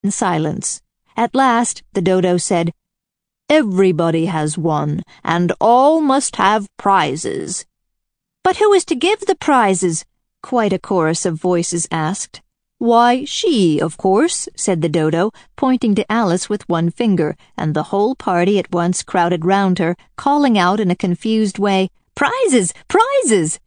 in silence. At last, the dodo said, "Everybody has won, and all must have prizes." "But who is to give the prizes?" quite a chorus of voices asked. "Why, she, of course," said the dodo, pointing to Alice with one finger, and the whole party at once crowded round her, calling out in a confused way, "Prizes! Prizes!"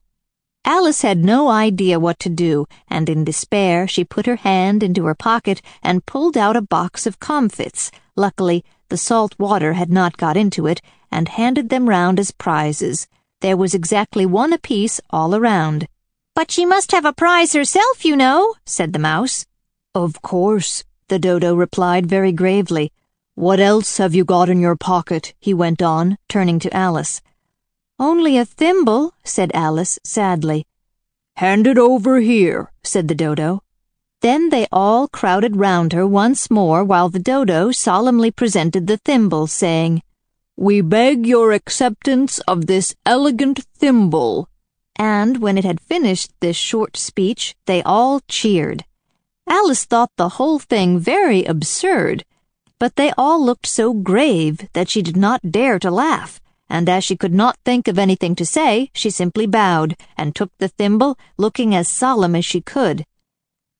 Alice had no idea what to do, and in despair she put her hand into her pocket and pulled out a box of comfits. Luckily, the salt water had not got into it, and handed them round as prizes. There was exactly one apiece all around. "But she must have a prize herself, you know," said the mouse. "Of course," the dodo replied very gravely. "What else have you got in your pocket?" he went on, turning to Alice. "Only a thimble," said Alice sadly. "Hand it over here," said the dodo. Then they all crowded round her once more while the dodo solemnly presented the thimble, saying, "We beg your acceptance of this elegant thimble." And when it had finished this short speech, they all cheered. Alice thought the whole thing very absurd, but they all looked so grave that she did not dare to laugh, and as she could not think of anything to say, she simply bowed and took the thimble, looking as solemn as she could.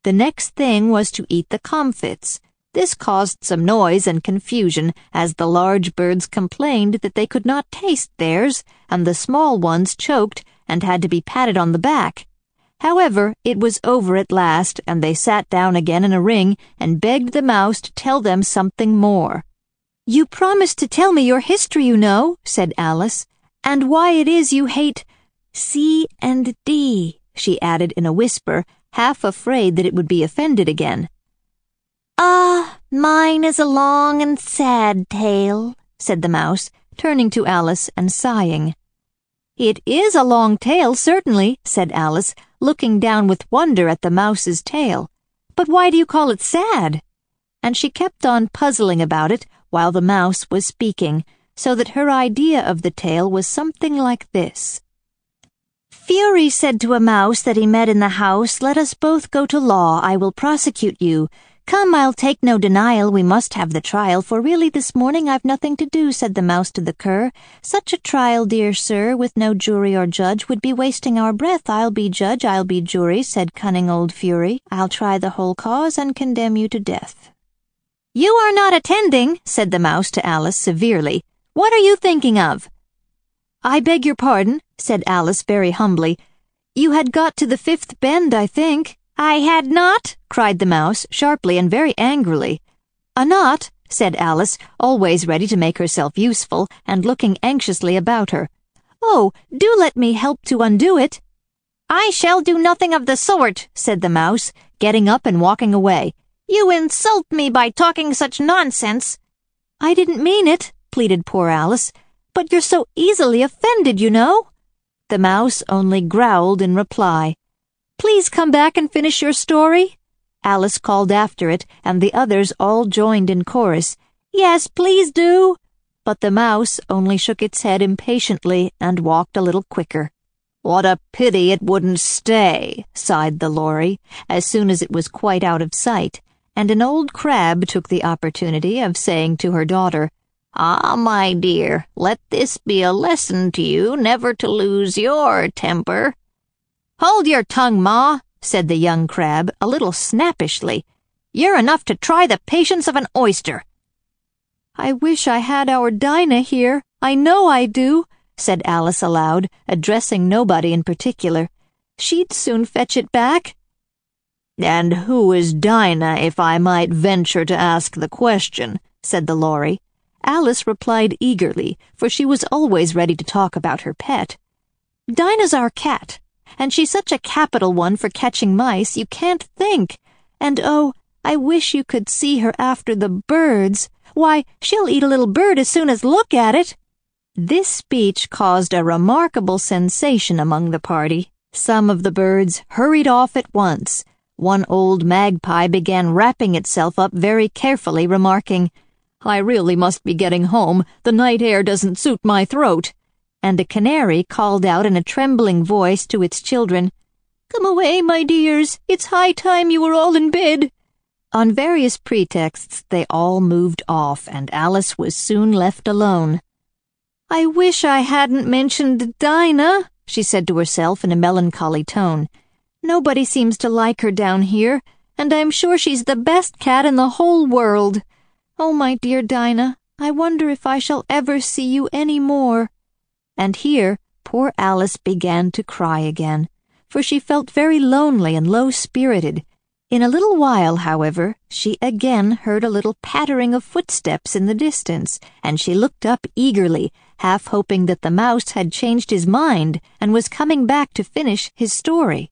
The next thing was to eat the comfits. This caused some noise and confusion, as the large birds complained that they could not taste theirs, and the small ones choked and had to be patted on the back. However, it was over at last, and they sat down again in a ring and begged the mouse to tell them something more. "You promised to tell me your history, you know," said Alice, "and why it is you hate C and D," she added in a whisper, half afraid that it would be offended again. "Ah, mine is a long and sad tale," said the mouse, turning to Alice and sighing. "It is a long tale, certainly," said Alice, looking down with wonder at the mouse's tail. "But why do you call it sad?" And she kept on puzzling about it while the mouse was speaking, so that her idea of the tale was something like this. "Fury said to a mouse that he met in the house, 'Let us both go to law, I will prosecute you.' 'Come, I'll take no denial, we must have the trial, for really this morning I've nothing to do,' said the mouse to the cur. 'Such a trial, dear sir, with no jury or judge, would be wasting our breath. I'll be judge, I'll be jury,' said cunning old Fury. 'I'll try the whole cause and condemn you to death.'" "You are not attending," said the mouse to Alice severely. "What are you thinking of?" "I beg your pardon," said Alice very humbly. "You had got to the fifth bend, I think." "I had not," cried the mouse, sharply and very angrily. "Not," said Alice, always ready to make herself useful, and looking anxiously about her. "Oh, do let me help to undo it." "I shall do nothing of the sort," said the mouse, getting up and walking away. "You insult me by talking such nonsense." "I didn't mean it," pleaded poor Alice. "But you're so easily offended, you know." The mouse only growled in reply. "Please come back and finish your story." Alice called after it, and the others all joined in chorus. "Yes, please do." But the mouse only shook its head impatiently and walked a little quicker. "What a pity it wouldn't stay," sighed the lory, as soon as it was quite out of sight, and an old crab took the opportunity of saying to her daughter, "Ah, my dear, let this be a lesson to you never to lose your temper." "Hold your tongue, Ma," said the young crab, a little snappishly. "You're enough to try the patience of an oyster." "I wish I had our Dinah here, I know I do," said Alice aloud, addressing nobody in particular. "She'd soon fetch it back." "And who is Dinah, if I might venture to ask the question?" said the lory. Alice replied eagerly, for she was always ready to talk about her pet. "Dinah's our cat, and she's such a capital one for catching mice you can't think. And oh, I wish you could see her after the birds. Why, she'll eat a little bird as soon as look at it." This speech caused a remarkable sensation among the party. Some of the birds hurried off at once. One old magpie began wrapping itself up very carefully, remarking, "I really must be getting home. The night air doesn't suit my throat." And a canary called out in a trembling voice to its children, "Come away, my dears. It's high time you were all in bed." On various pretexts, they all moved off, and Alice was soon left alone. "I wish I hadn't mentioned Dinah," she said to herself in a melancholy tone. "Nobody seems to like her down here, and I'm sure she's the best cat in the whole world. Oh, my dear Dinah, I wonder if I shall ever see you any more." And here poor Alice began to cry again, for she felt very lonely and low-spirited. In a little while, however, she again heard a little pattering of footsteps in the distance, and she looked up eagerly, half hoping that the mouse had changed his mind and was coming back to finish his story.